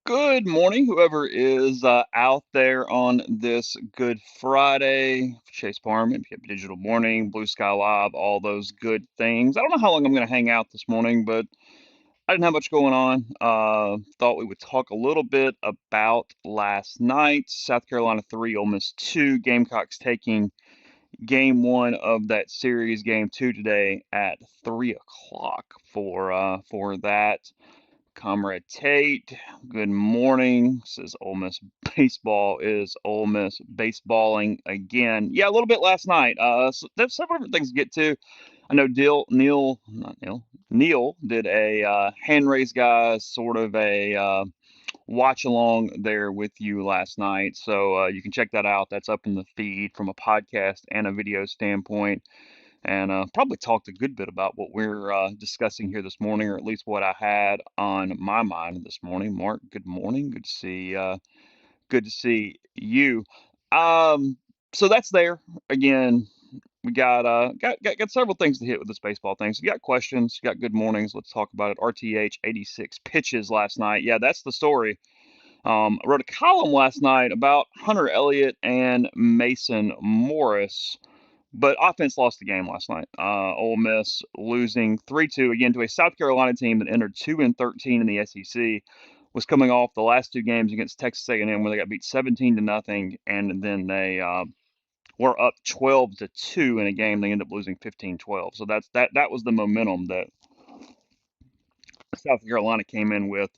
Good morning, whoever is out there on this Good Friday. Chase Parham, MPW Digital Morning, Blue Sky Live, all those good things. I don't know how long I'm going to hang out this morning, but I didn't have much going on. Thought we would talk a little bit about last night. South Carolina 3, Ole Miss 2. Gamecocks taking game one of that series, game two today at 3 o'clock for that. Comrade Tate, good morning. Says Ole Miss baseball is Ole Miss baseballing again. Yeah, a little bit last night. So there's several different things to get to. I know Neil did a hand raise, guys, sort of a watch along there with you last night. So you can check that out. That's up in the feed from a podcast and a video standpoint and probably talked a good bit about what we're discussing here this morning, or at least what I had on my mind this morning. Mark, good morning. Good to see you. Um, so that's there again. We got several things to hit with this baseball thing. So you got questions, you got good mornings. Let's talk about it. RTH 86 pitches last night. Yeah, that's the story. I wrote a column last night about Hunter Elliott and Mason Morris. But offense lost the game last night. Ole Miss losing 3-2 again to a South Carolina team that entered 2-13 in the SEC. Was coming off the last two games against Texas A&M where they got beat 17 to nothing, and then they were up 12-2 in a game. They ended up losing 15-12. So that was the momentum that South Carolina came in with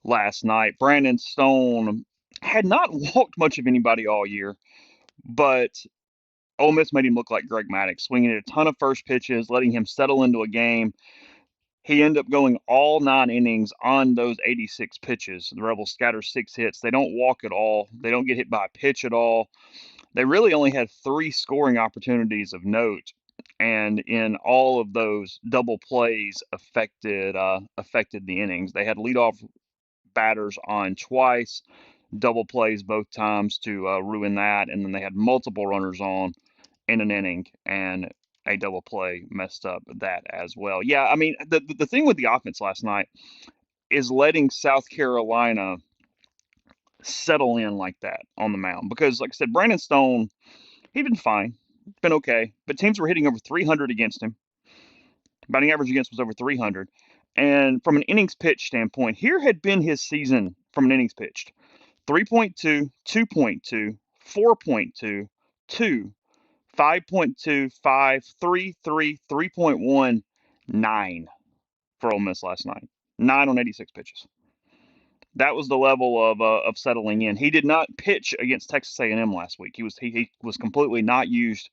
last night. Brandon Stone had not walked much of anybody all year, but Ole Miss made him look like Greg Maddux, swinging at a ton of first pitches, letting him settle into a game. He ended up going all 9 innings on those 86 pitches. The Rebels scatter 6 hits. They don't walk at all. They don't get hit by a pitch at all. They really only had 3 scoring opportunities of note, and in all of those, double plays affected the innings. They had leadoff batters on twice, double plays both times to ruin that, and then they had multiple runners on in an inning, and a double play messed up that as well. Yeah, I mean the thing with the offense last night is letting South Carolina settle in like that on the mound because, like I said, Brandon Stone he'd been fine, been okay, but teams were hitting over 300 against him. Batting average against was over 300, and from an innings pitch standpoint, here had been his season from an innings pitched: 3.2, 2.2, 4.2, 2, 5.2, 5, 3, 3, 3.1, 9 for Ole Miss last night. 9 on 86 pitches. That was the level of settling in. He did not pitch against Texas A&M last week. He was completely not used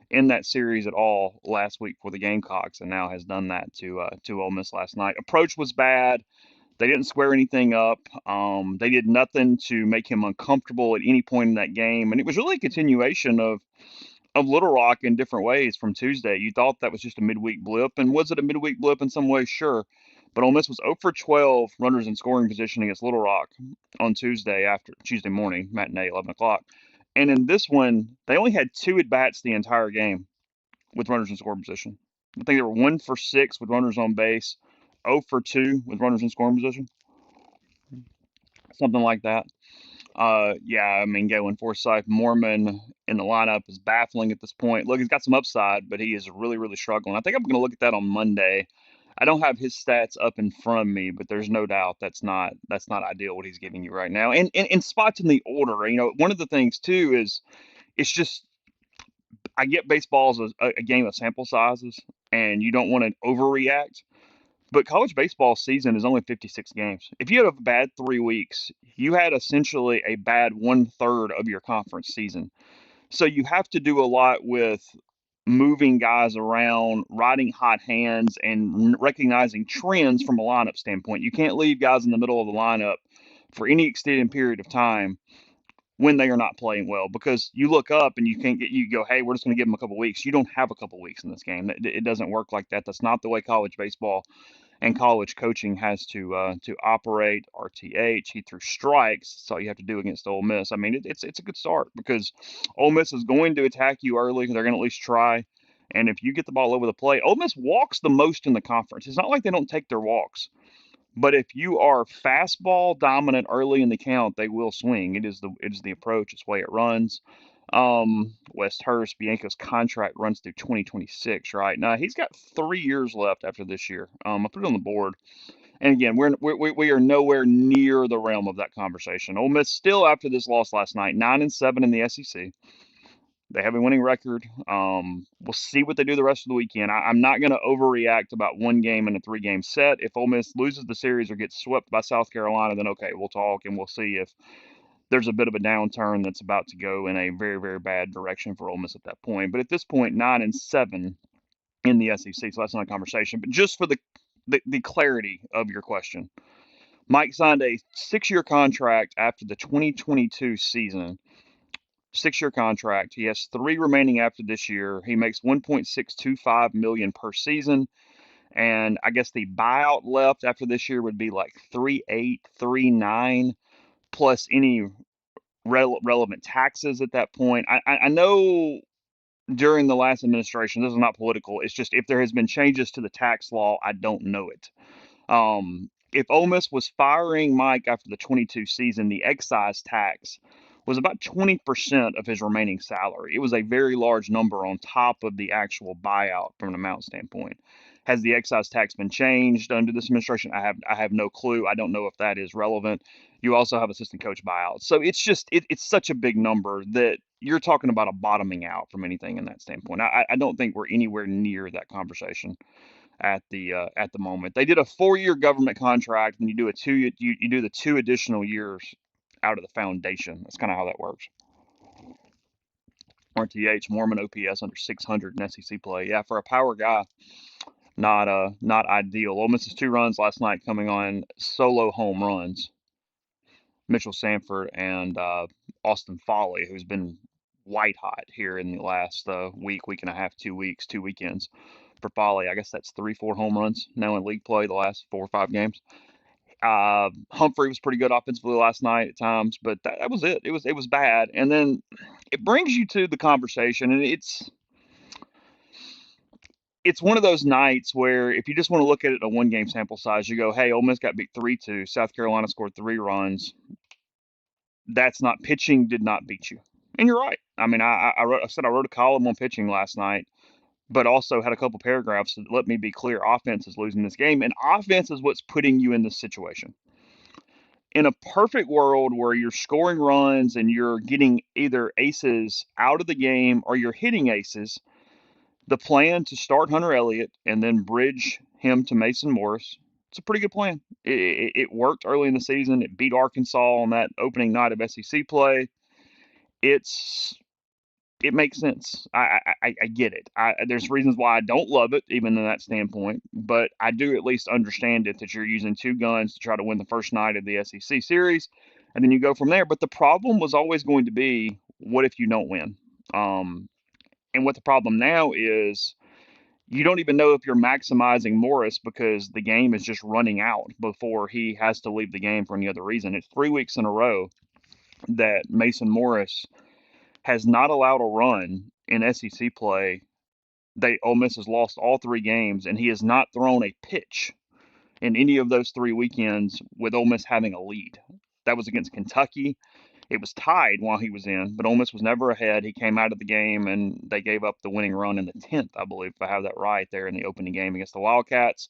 in that series at all last week for the Gamecocks, and now has done that to Ole Miss last night. Approach was bad. They didn't square anything up. They did nothing to make him uncomfortable at any point in that game, and it was really a continuation of Little Rock in different ways from Tuesday. You thought that was just a midweek blip, and was it a midweek blip in some ways? Sure. But Ole Miss was 0 for 12 runners in scoring position against Little Rock on Tuesday morning, matinee, 11 o'clock. And in this one, they only had 2 at-bats the entire game with runners in scoring position. I think they were 1 for 6 with runners on base, 0 for 2 with runners in scoring position, something like that. Yeah, I mean, Galen Forsyth Mormon in the lineup is baffling at this point. Look, he's got some upside, but he is really, really struggling. I think I'm going to look at that on Monday. I don't have his stats up in front of me, but there's no doubt that's not ideal what he's giving you right now. And in spots in the order, one of the things too is it's just I get baseball is a game of sample sizes, and you don't want to overreact. But college baseball season is only 56 games. If you had a bad 3 weeks, you had essentially a bad 1/3 of your conference season. So you have to do a lot with moving guys around, riding hot hands, and recognizing trends from a lineup standpoint. You can't leave guys in the middle of the lineup for any extended period of time when they are not playing well because you look up and you go, hey, we're just going to give them a couple weeks. You don't have a couple weeks in this game. It doesn't work like that. That's not the way college baseball and college coaching has to operate. RTH, he threw strikes. That's all you have to do against Ole Miss. I mean, it's a good start because Ole Miss is going to attack you early. They're going to at least try. And if you get the ball over the plate, Ole Miss walks the most in the conference. It's not like they don't take their walks, But if you are fastball dominant early in the count, they will swing. It is the approach. It's the way it runs. West Hurst Bianco's contract runs through 2026. Right now, he's got 3 years left after this year. I put it on the board. And again, we are nowhere near the realm of that conversation. Ole Miss still after this loss last night, 9-7 in the SEC. They have a winning record. We'll see what they do the rest of the weekend. I'm not going to overreact about one game in a three-game set. If Ole Miss loses the series or gets swept by South Carolina, then okay, we'll talk and we'll see if there's a bit of a downturn that's about to go in a very, very bad direction for Ole Miss at that point. But at this point, 9-7 in the SEC, so that's not a conversation. But just for the clarity of your question, Mike signed a 6-year contract after the 2022 season. 6-year contract. He has three remaining after this year. He makes 1.625 million per season, and I guess the buyout left after this year would be like 3.839 plus any relevant taxes at that point. I know during the last administration, this is not political. It's just if there has been changes to the tax law, I don't know it. If Ole Miss was firing Mike after the 22 season, the excise tax was about 20% of his remaining salary. It was a very large number on top of the actual buyout from an amount standpoint. Has the excise tax been changed under this administration? I have no clue. I don't know if that is relevant. You also have assistant coach buyouts. So it's such a big number that you're talking about a bottoming out from anything in that standpoint. I don't think we're anywhere near that conversation at the moment. They did a 4-year government contract, and you do the 2 additional years out of the foundation. That's kind of how that works. RTH Mormon OPS under 600 in SEC play. Yeah, for a power guy, not ideal. Ole Miss's 2 runs last night coming on solo home runs. Mitchell Sanford and Austin Foley, who's been white hot here in the last week and a half, 2 weeks, 2 weekends for Foley. I guess that's 3, 4 home runs now in league play the last 4 or 5 games. Humphrey was pretty good offensively last night at times, but that was it. It was bad, and then it brings you to the conversation, and it's one of those nights where if you just want to look at it in a one-game sample size, you go, hey, Ole Miss got beat 3-2. South Carolina scored 3 runs. That's not pitching. Did not beat you, and you're right. I mean, I wrote a column on pitching last night, but also had a couple paragraphs that let me be clear. Offense is losing this game, and offense is what's putting you in this situation. In a perfect world where you're scoring runs and you're getting either aces out of the game or you're hitting aces, the plan to start Hunter Elliott and then bridge him to Mason Morris, it's a pretty good plan. It worked early in the season. It beat Arkansas on that opening night of SEC play. It's it makes sense. I get it. There's reasons why I don't love it, even in that standpoint, but I do at least understand it that you're using two guns to try to win the first night of the SEC series, and then you go from there. But the problem was always going to be, what if you don't win? Um, and what the problem now is, you don't even know if you're maximizing Morris because the game is just running out before he has to leave the game for any other reason. It's 3 weeks in a row that Mason Morris has not allowed a run in SEC play. Ole Miss has lost all 3 games, and he has not thrown a pitch in any of those 3 weekends with Ole Miss having a lead. That was against Kentucky. It was tied while he was in, but Ole Miss was never ahead. He came out of the game, and they gave up the winning run in the 10th, I believe, if I have that right, there in the opening game against the Wildcats.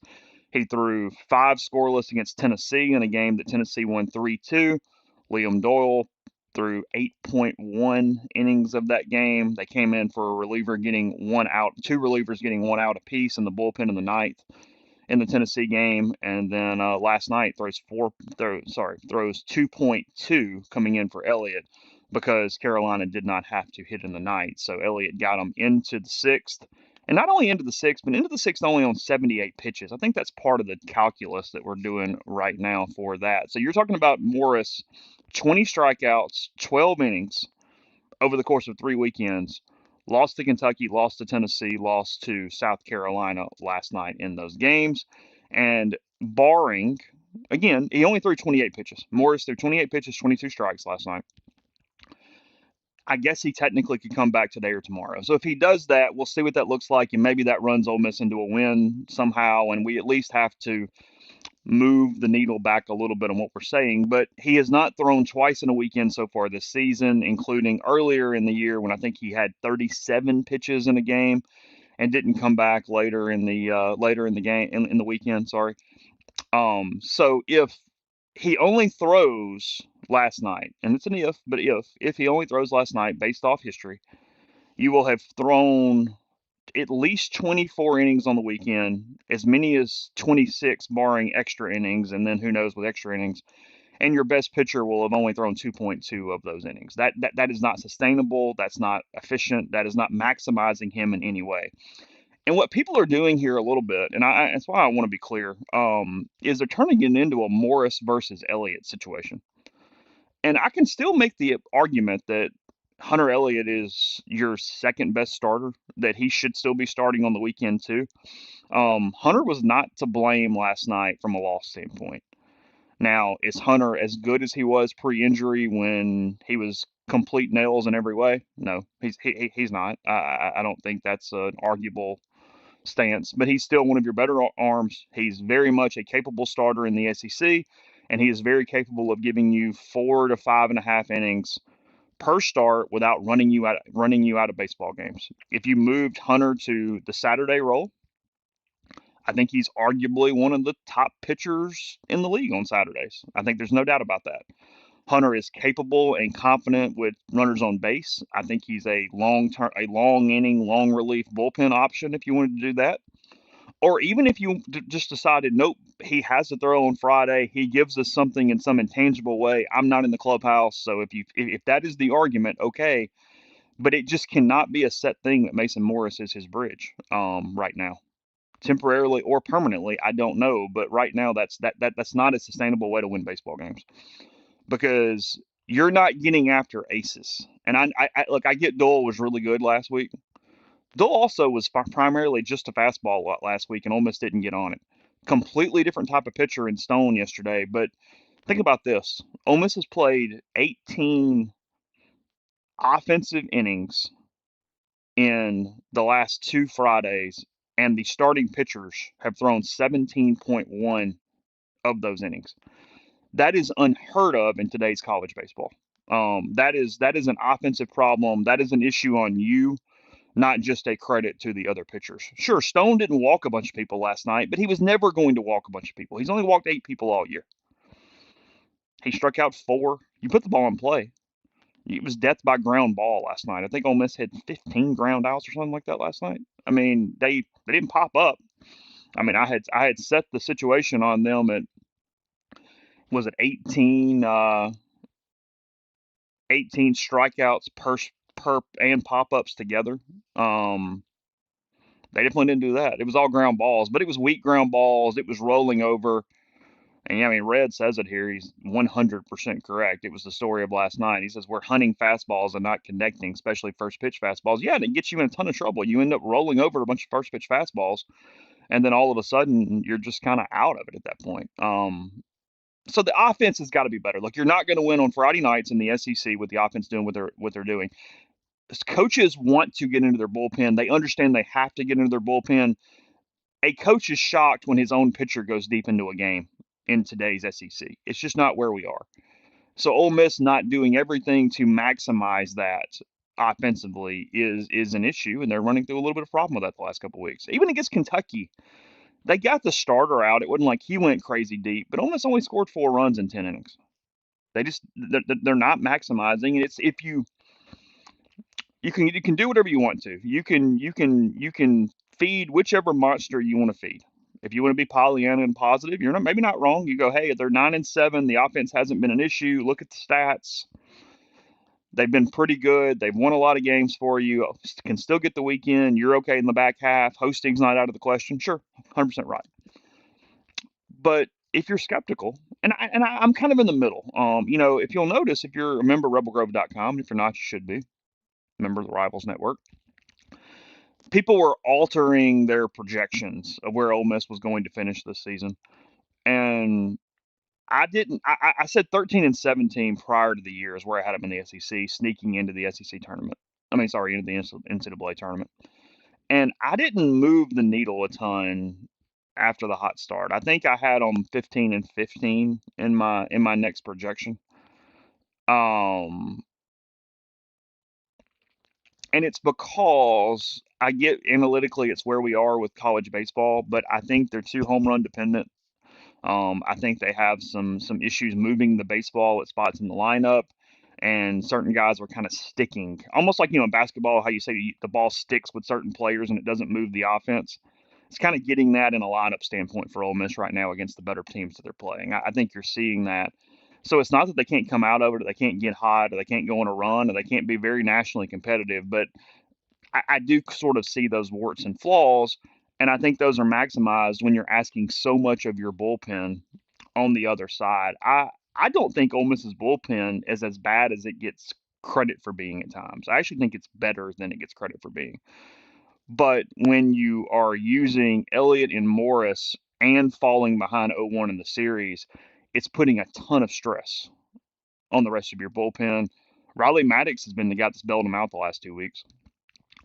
He threw 5 scoreless against Tennessee in a game that Tennessee won 3-2. Liam Doyle through 8.1 innings of that game. They came in for a reliever getting 1 out, 2 relievers getting 1 out apiece in the bullpen in the ninth in the Tennessee game, and then last night throws 2.2 coming in for Elliott because Carolina did not have to hit in the ninth. So Elliott got them into the sixth, and not only into the sixth, but into the sixth only on 78 pitches. I think that's part of the calculus that we're doing right now for that. So you're talking about Morris, 20 strikeouts, 12 innings over the course of 3 weekends. Lost to Kentucky, lost to Tennessee, lost to South Carolina last night in those games. And barring, again, he only threw 28 pitches. Morris threw 28 pitches, 22 strikes last night. I guess he technically could come back today or tomorrow. So if he does that, we'll see what that looks like, and maybe that runs Ole Miss into a win somehow, and we at least have to move the needle back a little bit on what we're saying. But he has not thrown twice in a weekend so far this season, including earlier in the year when I think he had 37 pitches in a game and didn't come back later in the game in the weekend. Sorry. So if he only throws last night, and it's an if, but if he only throws last night based off history, you will have thrown at least 24 innings on the weekend, as many as 26 barring extra innings, and then who knows with extra innings. And your best pitcher will have only thrown 2.2 of those innings. That is not sustainable. That's not efficient. That is not maximizing him in any way. And what people are doing here a little bit, and that's why I want to be clear, is they're turning it into a Morris versus Elliott situation. And I can still make the argument that Hunter Elliott is your second best starter, that he should still be starting on the weekend too. Hunter was not to blame last night from a loss standpoint. Now, is Hunter as good as he was pre-injury when he was complete nails in every way? No, he's not. I don't think that's an arguable stance, but he's still one of your better arms. He's very much a capable starter in the SEC, and he is very capable of giving you 4 to 5.5 innings per start without running you out of baseball games. If you moved Hunter to the Saturday role, I think he's arguably one of the top pitchers in the league on Saturdays. I think there's no doubt about that. Hunter is capable and confident with runners on base. I think he's a long inning, long relief bullpen option if you wanted to do that. Or even if you just decided, nope, he has to throw on Friday. He gives us something in some intangible way. I'm not in the clubhouse, so if that is the argument, okay. But it just cannot be a set thing that Mason Morris is his bridge right now, temporarily or permanently. I don't know, but right now that's not a sustainable way to win baseball games because you're not getting after aces. And I look, I get Dole was really good last week. Dole also was primarily just a fastball last week, and Ole Miss didn't get on it. Completely different type of pitcher in Stone yesterday. But think about this: Ole Miss has played 18 offensive innings in the last two Fridays, and the starting pitchers have thrown 17.1 of those innings. That is unheard of in today's college baseball. That is an offensive problem. That is an issue on you, not just a credit to the other pitchers. Sure, Stone didn't walk a bunch of people last night, but he was never going to walk a bunch of people. He's only walked 8 people all year. He struck out 4. You put the ball in play. It was death by ground ball last night. I think Ole Miss had 15 ground outs or something like that last night. I mean, they didn't pop up. I mean, I had set the situation on them at, was it 18 strikeouts per and pop ups together. Um, they definitely didn't do that. It was all ground balls, but it was weak ground balls. It was rolling over. And yeah, I mean, Red says it here. He's 100% correct. It was the story of last night. He says we're hunting fastballs and not connecting, especially first pitch fastballs. Yeah, and it gets you in a ton of trouble. You end up rolling over a bunch of first pitch fastballs, and then all of a sudden you're just kind of out of it at that point. So the offense has got to be better. Look, you're not going to win on Friday nights in the SEC with the offense doing what they're doing. Coaches want to get into their bullpen. They understand they have to get into their bullpen. A coach is shocked when his own pitcher goes deep into a game in today's SEC. It's just not where we are. So Ole Miss not doing everything to maximize that offensively is an issue, and they're running through a little bit of problem with that the last couple of weeks. Even against Kentucky, they got the starter out. It wasn't like he went crazy deep, but Ole Miss only scored 4 runs in 10 innings. They're not maximizing. It's if you can do whatever you want to. You can feed whichever monster you want to feed. If you want to be Pollyanna and positive, you're not maybe not wrong. You go, hey, they're 9-7. The offense hasn't been an issue. Look at the stats. They've been pretty good. They've won a lot of games for you. Can still get the weekend. You're okay in the back half. Hosting's not out of the question. Sure, 100% right. But if you're skeptical, I'm kind of in the middle. If you'll notice, if you're a member of RebelGrove.com, if you're not, you should be member of the Rivals Network. People were altering their projections of where Ole Miss was going to finish this season, and I didn't. I said 13-17 prior to the year is where I had them in the SEC, sneaking into the SEC tournament. I mean, sorry, into the NCAA tournament, and I didn't move the needle a ton after the hot start. I think I had them 15-15 in my next projection. Um, and it's because I get analytically it's where we are with college baseball, but I think they're too home run dependent. I think they have some issues moving the baseball at spots in the lineup, and certain guys are kind of sticking, almost like in basketball, how you say the ball sticks with certain players and it doesn't move the offense. It's kind of getting that in a lineup standpoint for Ole Miss right now against the better teams that they're playing. I think you're seeing that. So it's not that they can't come out of it, or they can't get hot, or they can't go on a run, or they can't be very nationally competitive, but I do sort of see those warts and flaws, and I think those are maximized when you're asking so much of your bullpen on the other side. I don't think Ole Miss's bullpen is as bad as it gets credit for being at times. I actually think it's better than it gets credit for being. But when you are using Elliott and Morris and falling behind 0-1 in the series, it's putting a ton of stress on the rest of your bullpen. Riley Maddox has been the guy that's bailed him out the last 2 weeks.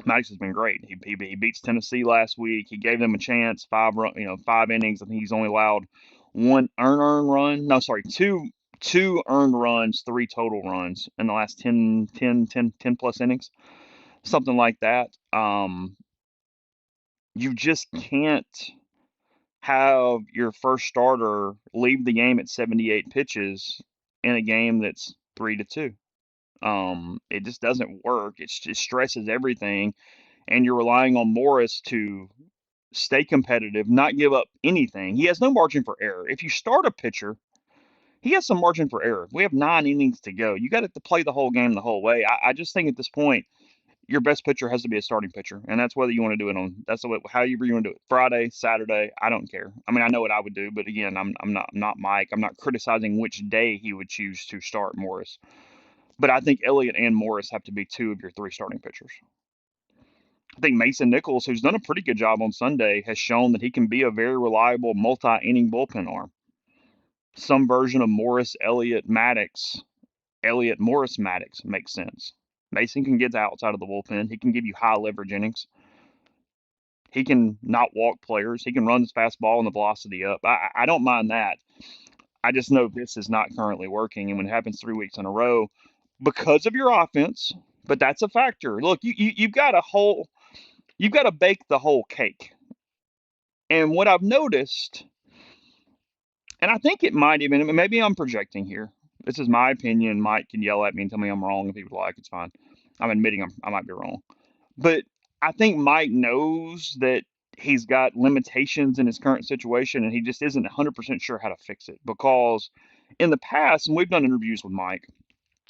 Maddox has been great. He beats Tennessee last week. He gave them a chance. 5 innings. I think he's only allowed one earned run. No, sorry, two earned runs, three total runs in the last 10 plus innings, something like that. You just can't have your first starter leave the game at 78 pitches in a game that's 3-2. It just doesn't work. It stresses everything, and you're relying on Morris to stay competitive, not give up anything. He has no margin for error. If you start a pitcher, he has some margin for error. We have 9 innings to go. You got to play the whole game the whole way. I just think at this point, your best pitcher has to be a starting pitcher, and that's whether you want to do it on that's the way, however you want to do it. Friday, Saturday, I don't care. I mean, I know what I would do, but again, I'm not Mike. I'm not criticizing which day he would choose to start Morris, but I think Elliott and Morris have to be two of your three starting pitchers. I think Mason Nichols, who's done a pretty good job on Sunday, has shown that he can be a very reliable multi-inning bullpen arm. Some version of Morris, Elliott, Maddox, Elliott, Morris, Maddox makes sense. Mason can get outside of the bullpen. He can give you high leverage innings. He can not walk players. He can run his fastball and the velocity up. I don't mind that. I just know this is not currently working, and when it happens 3 weeks in a row, because of your offense, but that's a factor. Look, you've got to bake the whole cake. And what I've noticed, and I think it might even, maybe I'm projecting here. This is my opinion. Mike can yell at me and tell me I'm wrong if he would like. It's fine. I'm admitting I might be wrong. But I think Mike knows that he's got limitations in his current situation, and he just isn't 100% sure how to fix it. Because in the past, and we've done interviews with Mike,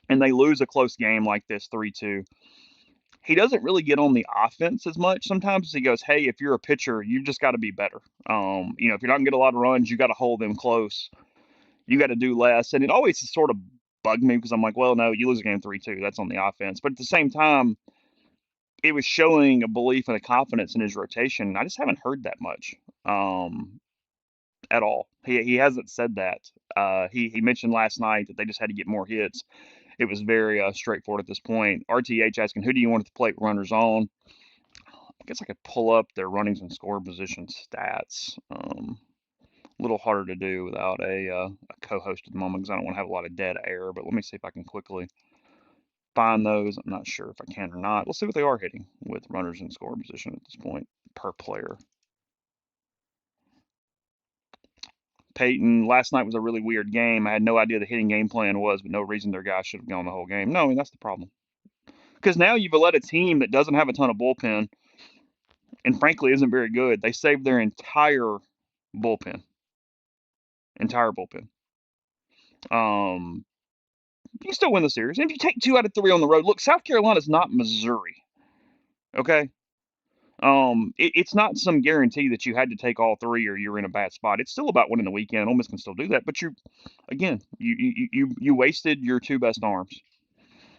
and they lose a close game like this 3-2, he doesn't really get on the offense as much. Sometimes he goes, "Hey, if you're a pitcher, you just got to be better. If you're not gonna get a lot of runs, you got to hold them close. You got to do less." And it always sort of bugged me because I'm like, "Well, no, you lose a game 3-2. That's on the offense." But at the same time, it was showing a belief and a confidence in his rotation. I just haven't heard that much um, at all. He hasn't said that. He mentioned last night that they just had to get more hits. It was very straightforward at this point. RTH asking, who do you want at the plate runners on? I guess I could pull up their runnings and score position stats. A little harder to do without a co-host at the moment because I don't want to have a lot of dead air. But let me see if I can quickly find those. I'm not sure if I can or not. We'll see what they are hitting with runners in score position at this point per player. Peyton, last night was a really weird game. I had no idea the hitting game plan was, but no reason their guys should have gone the whole game. No, I mean, that's the problem. Because now you've let a team that doesn't have a ton of bullpen and frankly isn't very good. They saved their bullpen, entire bullpen. Um, you can still win the series. And if you take 2 out of 3 on the road, look, South Carolina's not Missouri. Okay, it's not some guarantee that you had to take all three or you're in a bad spot. It's still about winning the weekend. Ole Miss can still do that, but you wasted your two best arms,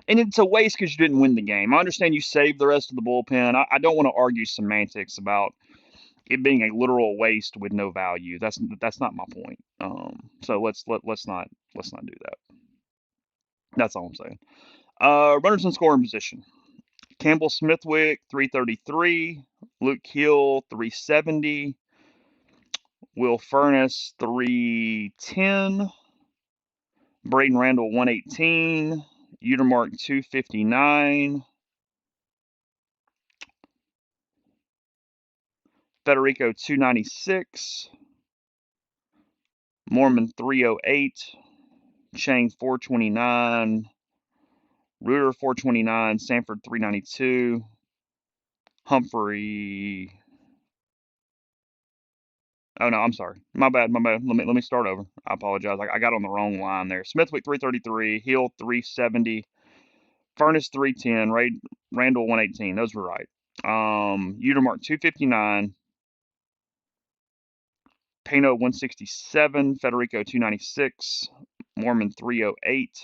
and it's a waste because you didn't win the game. I understand you saved the rest of the bullpen. I don't want to argue semantics about it being a literal waste with no value. That's not my point. So let's not do that. That's all I'm saying. Runners in scoring position. Campbell Smithwick 333, Luke Hill 370, Will Furnace 310. Braden Randall 118. Utermark 259. Federico 296. Mormon 308. Chang 429. Reuter 429. Sanford 392. Humphrey. Oh no, I'm sorry. My bad. My bad. Let me start over. I apologize. I got on the wrong line there. Smithwick 333. Hill 370. Furnace 310. Randall 118. Those were right. Utermark 259. Pano 167. Federico 296. Mormon 308.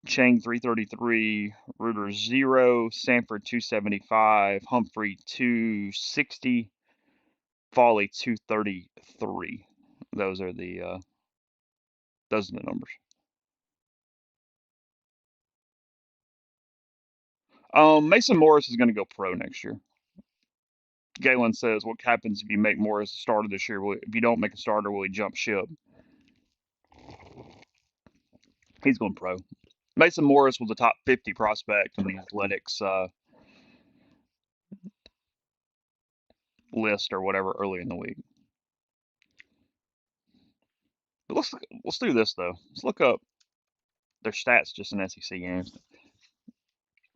Chang 333. Reuter 0. Sanford 275. Humphrey 260. Folly 233. Those are the numbers. Mason Morris is going to go pro next year. Galen says, "What happens if you make Morris a starter this year? If you don't make a starter, will he jump ship?" He's going pro. Mason Morris was a top 50 prospect in the Athletics list or whatever early in the week. But let's do this though. Let's look up their stats just in SEC games.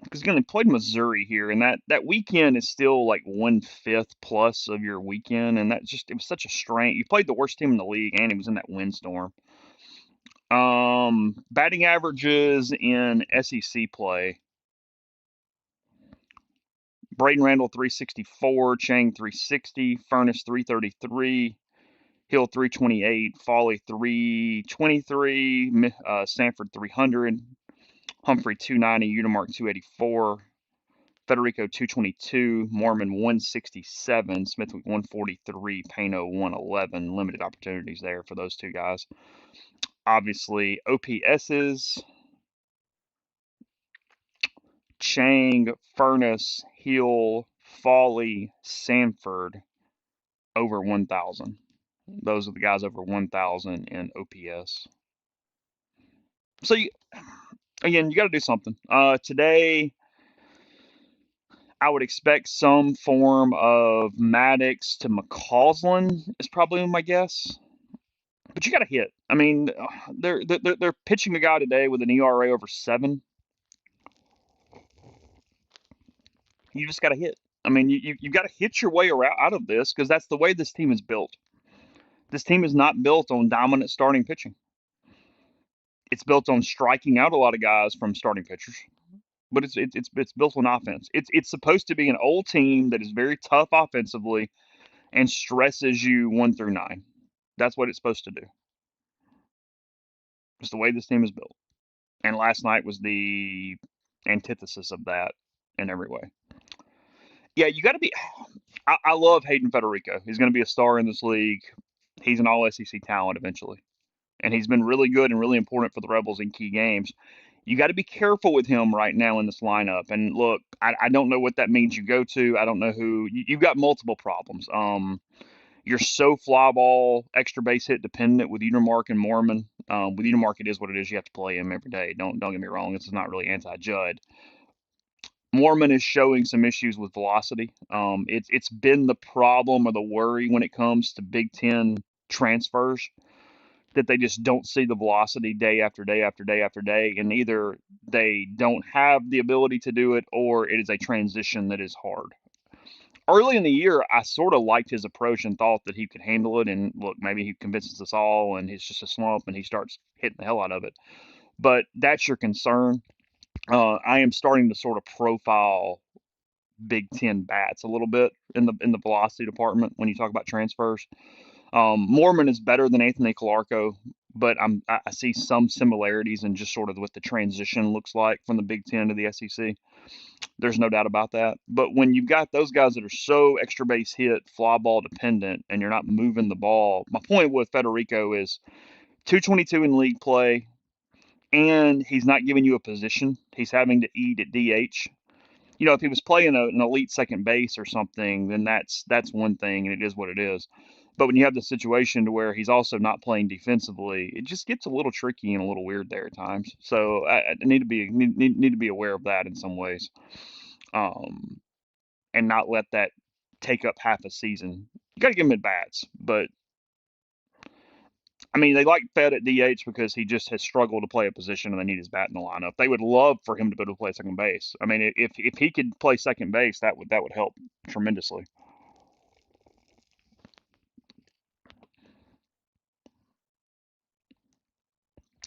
Because again, they played Missouri here, and that weekend is still like 1/5 plus of your weekend, and it was such a strain. You played the worst team in the league, and it was in that windstorm. Batting averages in SEC play. Braden Randall 364, Chang 360, Furnace 333, Hill 328, Foley 323, Sanford 300, Humphrey 290, Utermark 284, Federico 222, Mormon 167, Smithwick 143, Pano 111. Limited opportunities there for those two guys. Obviously, OPSs. Chang, Furnace, Hill, Foley, Sanford over 1,000. Those are the guys over 1,000 in OPS. So again, you got to do something. Today, I would expect some form of Maddox to McCausland is probably my guess. But you got to hit. I mean, they're pitching a guy today with an ERA over 7. You just got to hit. I mean, you got to hit your way out of this because that's the way this team is built. This team is not built on dominant starting pitching. It's built on striking out a lot of guys from starting pitchers, but it's built on offense. It's supposed to be an old team that is very tough offensively and stresses you 1 through 9. That's what it's supposed to do. It's the way this team is built. And last night was the antithesis of that in every way. Yeah, you got to be. I love Hayden Federico. He's going to be a star in this league. He's an all SEC talent eventually. And he's been really good and really important for the Rebels in key games. You got to be careful with him right now in this lineup. And look, I don't know what that means you go to. I don't know who. You've got multiple problems. You're so fly ball, extra base hit dependent with Utermark and Mormon. With Utermark, it is what it is. You have to play him every day. Don't get me wrong. This is not really anti-Judd. Mormon is showing some issues with velocity. It's been the problem or the worry when it comes to Big Ten transfers that they just don't see the velocity day after day after day after day, and either they don't have the ability to do it or it is a transition that is hard. Early in the year, I sort of liked his approach and thought that he could handle it. And look, maybe he convinces us all and it's just a slump and he starts hitting the hell out of it. But that's your concern. I am starting to sort of profile Big Ten bats a little bit in the velocity department when you talk about transfers. Mormon is better than Anthony Calarco, but I see some similarities in just sort of what the transition looks like from the Big Ten to the SEC. There's no doubt about that. But when you've got those guys that are so extra base hit, fly ball dependent, and you're not moving the ball, my point with Federico is 222 in league play, and he's not giving you a position. He's having to eat at DH. if he was playing an elite second base or something, then that's one thing, and it is what it is. But when you have the situation to where he's also not playing defensively, it just gets a little tricky and a little weird there at times. So I need to be need to be aware of that in some ways, um, and not let that take up half a season. You got to give him at bats, but I mean, they like Fed at DH because he just has struggled to play a position and they need his bat in the lineup. They would love for him to be able to play second base. I mean, if he could play second base, that would help tremendously.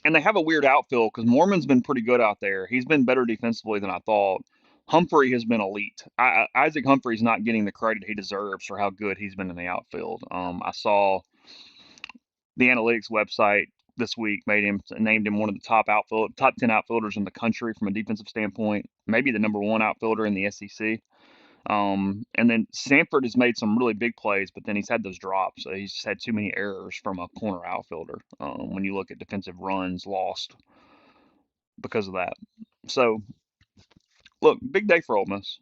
And they have a weird outfield because Mormon's been pretty good out there. He's been better defensively than I thought. Humphrey has been elite. Isaac Humphrey's not getting the credit he deserves for how good he's been in the outfield. I saw the analytics website this week named him one of the top 10 outfielders in the country from a defensive standpoint, maybe the number one outfielder in the SEC. And then Sanford has made some really big plays, but then he's had those drops. He's just had too many errors from a corner outfielder. When you look at defensive runs lost because of that. So look, big day for Ole Miss.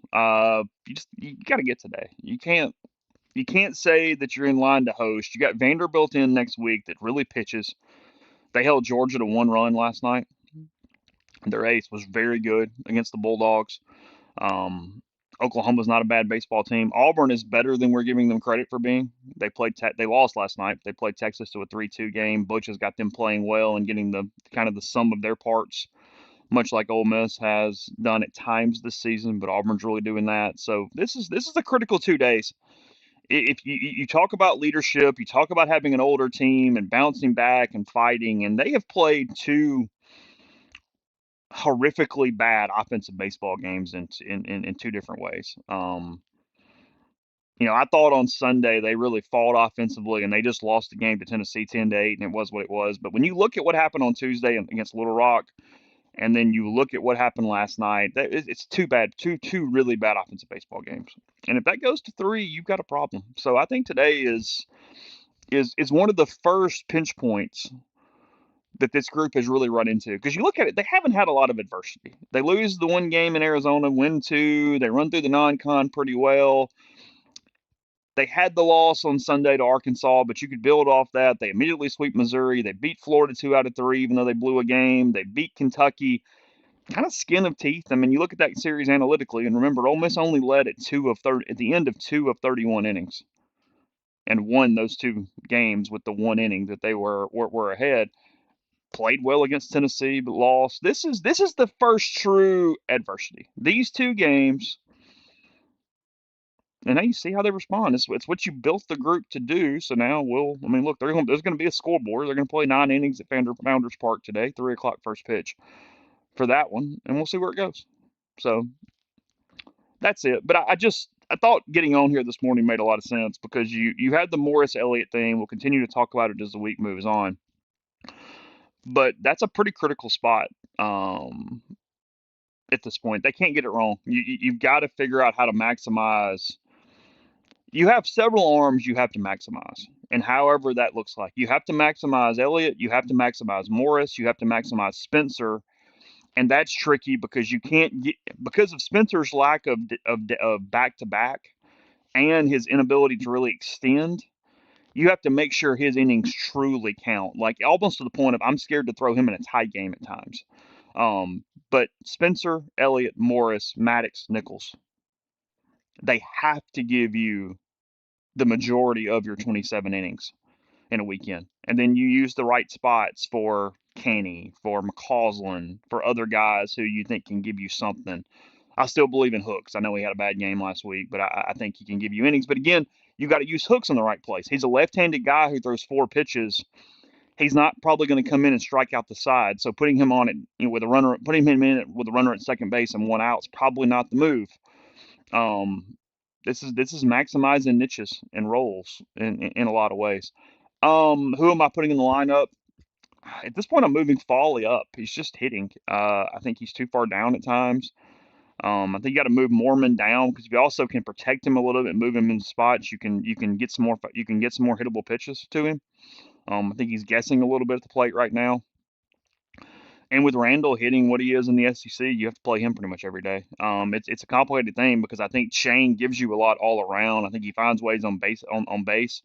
You got to get today. You can't say that you're in line to host. You got Vanderbilt in next week that really pitches. They held Georgia to 1 run last night. Their ace was very good against the Bulldogs. Um, Oklahoma's not a bad baseball team. Auburn is better than we're giving them credit for being. They lost last night. They played Texas to a 3-2 game. Butch has got them playing well and getting the kind of the sum of their parts, much like Ole Miss has done at times this season. But Auburn's really doing that. So this is a critical 2 days. If you talk about leadership, you talk about having an older team and bouncing back and fighting, and they have played two horrifically bad offensive baseball games in two different ways. I thought on Sunday they really fought offensively and they just lost the game to Tennessee 10-8, and it was what it was. But when you look at what happened on Tuesday against Little Rock, and then you look at what happened last night, it's too bad, two really bad offensive baseball games. And if that goes to three, you've got a problem. So I think today is one of the first pinch points that this group has really run into. Because you look at it, they haven't had a lot of adversity. They lose the one game in Arizona, win two, they run through the non-con pretty well. They had the loss on Sunday to Arkansas, but you could build off that. They immediately sweep Missouri. They beat Florida 2 out of 3, even though they blew a game. They beat Kentucky, kind of skin of teeth. I mean, you look at that series analytically, and remember, Ole Miss only led at 2 of 30 at the end of 2 of 31 innings, and won those two games with the one inning that they were ahead. Played well against Tennessee, but lost. This is the first true adversity. These two games, and now you see how they respond. It's what you built the group to do. So now I mean, look, there's going to be a scoreboard. They're going to play 9 innings at Founders Park today, 3 o'clock first pitch for that one, and we'll see where it goes. So that's it. But I thought getting on here this morning made a lot of sense because you had the Morris Elliott thing. We'll continue to talk about it as the week moves on. But that's a pretty critical spot. At this point, they can't get it wrong. You've got to figure out how to maximize. You have several arms you have to maximize, and however that looks like, you have to maximize Elliott, you have to maximize Morris, you have to maximize Spencer, and that's tricky because you can't get because of Spencer's lack of back to back and his inability to really extend. You have to make sure his innings truly count, like almost to the point of I'm scared to throw him in a tie game at times. But Spencer, Elliott, Morris, Maddox, Nichols, they have to give you the majority of your 27 innings in a weekend. And then you use the right spots for Canny, for McCausland, for other guys who you think can give you something. I still believe in Hooks. I know he had a bad game last week, but I think he can give you innings. But again, you got to use Hooks in the right place. He's a left-handed guy who throws 4 pitches. He's not probably going to come in and strike out the side. So putting him on it, with a runner, putting him in it with a runner at second base and one out is probably not the move. Um, this is maximizing niches and roles in a lot of ways. Who am I putting in the lineup? At this point, I'm moving Foley up. He's just hitting. I think he's too far down at times. I think you got to move Mormon down because if you also can protect him a little bit, move him in spots, you can get some more hittable pitches to him. I think he's guessing a little bit at the plate right now. And with Randall hitting what he is in the SEC, you have to play him pretty much every day. It's a complicated thing because I think Shane gives you a lot all around. I think he finds ways on base,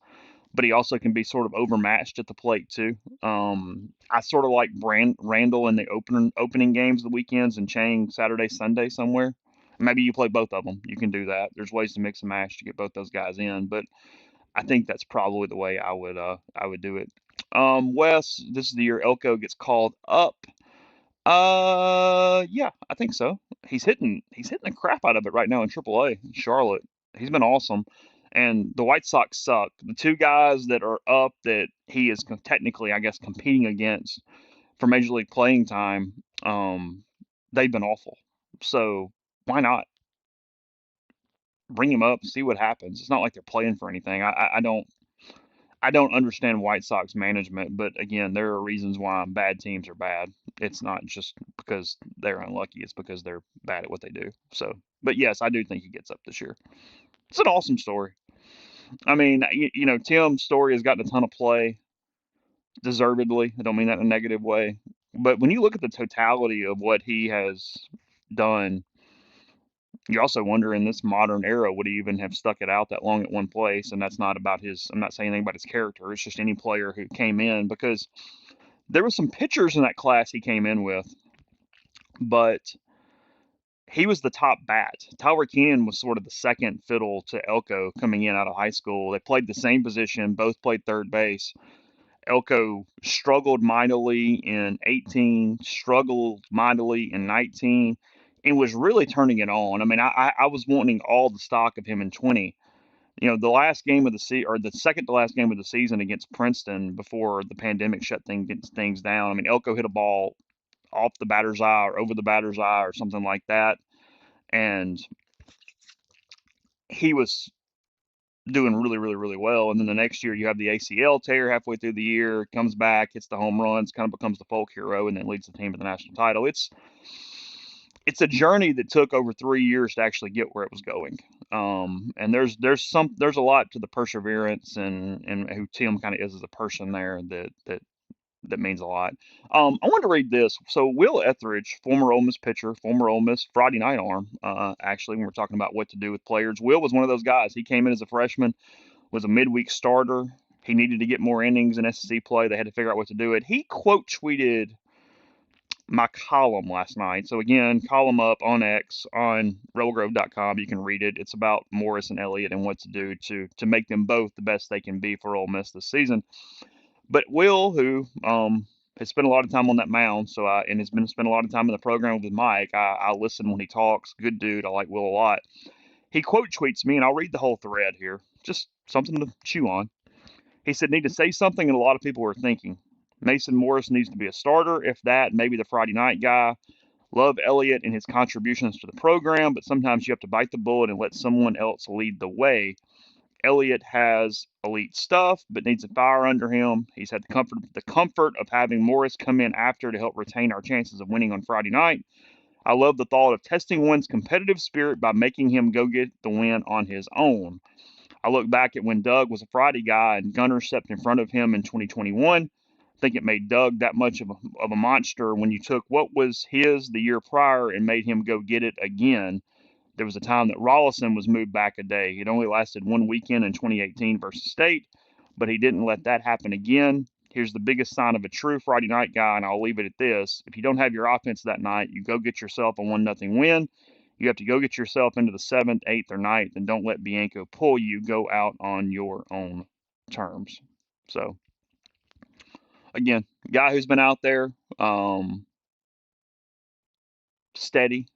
but he also can be sort of overmatched at the plate too. I sort of like Randall in the opening games, the weekends, and Chang Saturday, Sunday somewhere. Maybe you play both of them. You can do that. There's ways to mix and match to get both those guys in, but I think that's probably the way I would do it. Wes, this is the year Elko gets called up. Yeah, I think so. He's hitting the crap out of it right now in AAA in Charlotte. He's been awesome. And the White Sox suck. The two guys that are up that he is technically, I guess, competing against for Major League playing time, they've been awful. So why not bring him up, see what happens? It's not like they're playing for anything. I don't understand White Sox management, but again, there are reasons why bad teams are bad. It's not just because they're unlucky; it's because they're bad at what they do. So, but yes, I do think he gets up this year. It's an awesome story. I mean, Tim's story has gotten a ton of play, deservedly. I don't mean that in a negative way, but when you look at the totality of what he has done, you also wonder in this modern era would he even have stuck it out that long at one place? And that's not about his. I'm not saying anything about his character. It's just any player who came in because there was some pitchers in that class he came in with, but he was the top bat. Tyler Keenan was sort of the second fiddle to Elko coming in out of high school. They played the same position, both played third base. Elko struggled mightily in 18, struggled mightily in 19, and was really turning it on. I mean, I was wanting all the stock of him in 20. The last game of the season, or the second to last game of the season against Princeton before the pandemic shut things down. I mean, Elko hit a ball off the batter's eye or over the batter's eye or something like that. And he was doing really, really, really well. And then the next year you have the ACL tear halfway through the year, comes back, hits the home runs, kind of becomes the folk hero, and then leads the team to the national title. It's a journey that took over 3 years to actually get where it was going. And there's a lot to the perseverance and who Tim kind of is as a person there that means a lot. I wanted to read this. So Will Etheridge, former Ole Miss pitcher, former Ole Miss Friday night arm, actually, when we're talking about what to do with players, Will was one of those guys. He came in as a freshman, was a midweek starter. He needed to get more innings in SEC play. They had to figure out what to do it. He quote tweeted my column last night. So again, column up on X on rebelgrove.com. You can read it. It's about Morris and Elliott and what to do to make them both the best they can be for Ole Miss this season. But Will, who has spent a lot of time on that mound, and has been spent a lot of time in the program with Mike. I listen when he talks. Good dude. I like Will a lot. He quote tweets me, and I'll read the whole thread here. Just something to chew on. He said, "Need to say something, and a lot of people are thinking. Mason Morris needs to be a starter. If that, maybe the Friday night guy. Love Elliott and his contributions to the program, but sometimes you have to bite the bullet and let someone else lead the way. Elliott has elite stuff, but needs a fire under him. He's had the comfort of having Morris come in after to help retain our chances of winning on Friday night. I love the thought of testing one's competitive spirit by making him go get the win on his own. I look back at when Doug was a Friday guy and Gunner stepped in front of him in 2021. I think it made Doug that much of a monster when you took what was his the year prior and made him go get it again. There was a time that Rollison was moved back a day. It only lasted one weekend in 2018 versus State, but he didn't let that happen again. Here's the biggest sign of a true Friday night guy, and I'll leave it at this. If you don't have your offense that night, you go get yourself a 1-0 win. You have to go get yourself into the seventh, eighth, or ninth, and don't let Bianco pull you. Go out on your own terms. So, again, guy who's been out there, steady.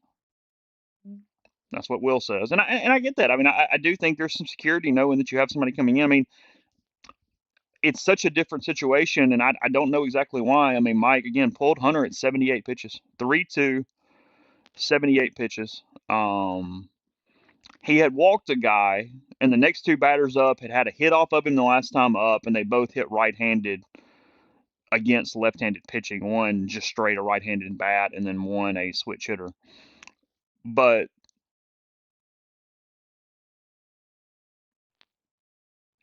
That's what Will says, and I get that. I mean, I do think there's some security knowing that you have somebody coming in. I mean, it's such a different situation, and I don't know exactly why. I mean, Mike again pulled Hunter at 78 pitches, 3-2, 78 pitches. He had walked a guy, and the next two batters up had a hit off of him the last time up, and they both hit right-handed against left-handed pitching. One just straight a right-handed bat, and then one a switch hitter. But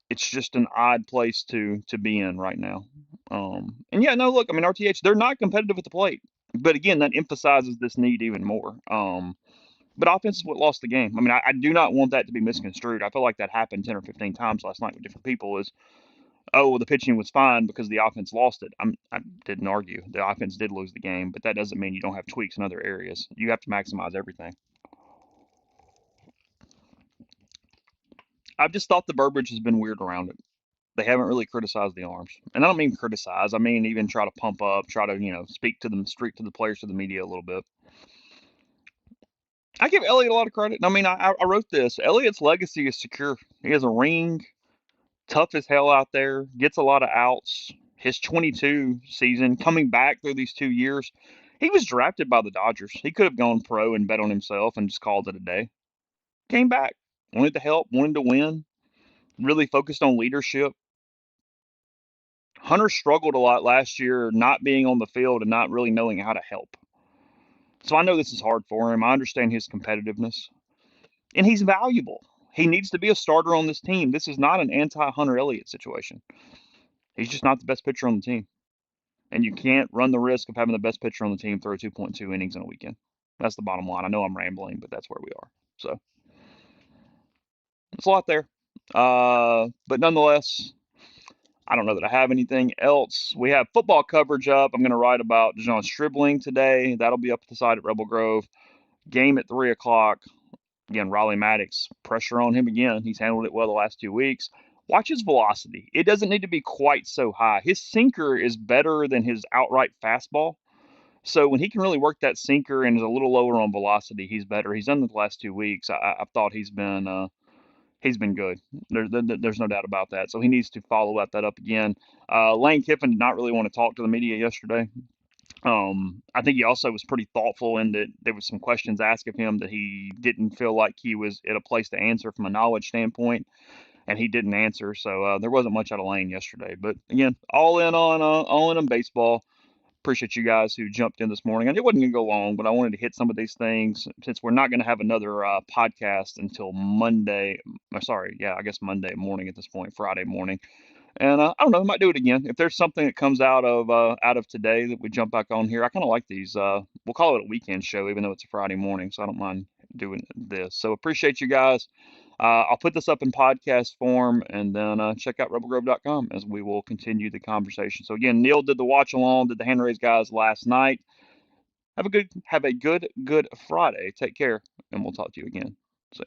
it's just an odd place to be in right now. And yeah, no, look, I mean, RTH, they're not competitive at the plate. But again, that emphasizes this need even more. But offense is what lost the game. I mean, I do not want that to be misconstrued. I feel like that happened 10 or 15 times last night with different people. Is oh, well, the pitching was fine because the offense lost it. I didn't argue. The offense did lose the game, but that doesn't mean you don't have tweaks in other areas. You have to maximize everything. I've just thought the verbiage has been weird around it. They haven't really criticized the arms, and I don't mean criticize. I mean even try to pump up, try to speak to them, streak to the players, to the media a little bit. I give Elliott a lot of credit. I mean, I wrote this. Elliott's legacy is secure. He has a ring, tough as hell out there, gets a lot of outs. His 22 season, coming back through these 2 years, he was drafted by the Dodgers. He could have gone pro and bet on himself and just called it a day. Came back, wanted to help, wanted to win, really focused on leadership. Hunter struggled a lot last year not being on the field and not really knowing how to help. So I know this is hard for him. I understand his competitiveness. And he's valuable. He needs to be a starter on this team. This is not an anti Hunter Elliott situation. He's just not the best pitcher on the team. And you can't run the risk of having the best pitcher on the team throw 2.2 innings in a weekend. That's the bottom line. I know I'm rambling, but that's where we are. So it's a lot there. But nonetheless, I don't know that I have anything else. We have football coverage up. I'm going to write about Dejon Stribling today. That'll be up at the site at Rebel Grove. Game at 3 o'clock. Again, Raleigh Maddox, pressure on him again. He's handled it well the last 2 weeks. Watch his velocity. It doesn't need to be quite so high. His sinker is better than his outright fastball. So when he can really work that sinker and is a little lower on velocity, he's better. He's done it the last 2 weeks. I've thought he's been good. There's no doubt about that. So he needs to follow that up again. Lane Kiffin did not really want to talk to the media yesterday. I think he also was pretty thoughtful in that there was some questions asked of him that he didn't feel like he was at a place to answer from a knowledge standpoint, and he didn't answer. So there wasn't much out of Lane yesterday. But again, all in on baseball. Appreciate you guys who jumped in this morning. And it wasn't going to go long, but I wanted to hit some of these things since we're not going to have another podcast until Monday. Sorry, yeah, I guess Monday morning at this point, Friday morning. And I don't know, I might do it again. If there's something that comes out of today that we jump back on here, I kind of like these. We'll call it a weekend show, even though it's a Friday morning, so I don't mind doing this. So appreciate you guys. I'll put this up in podcast form, and then check out rebelgrove.com as we will continue the conversation. So again, Neil did the watch along, did the hand raise guys last night. Have a good Friday. Take care, and we'll talk to you again soon.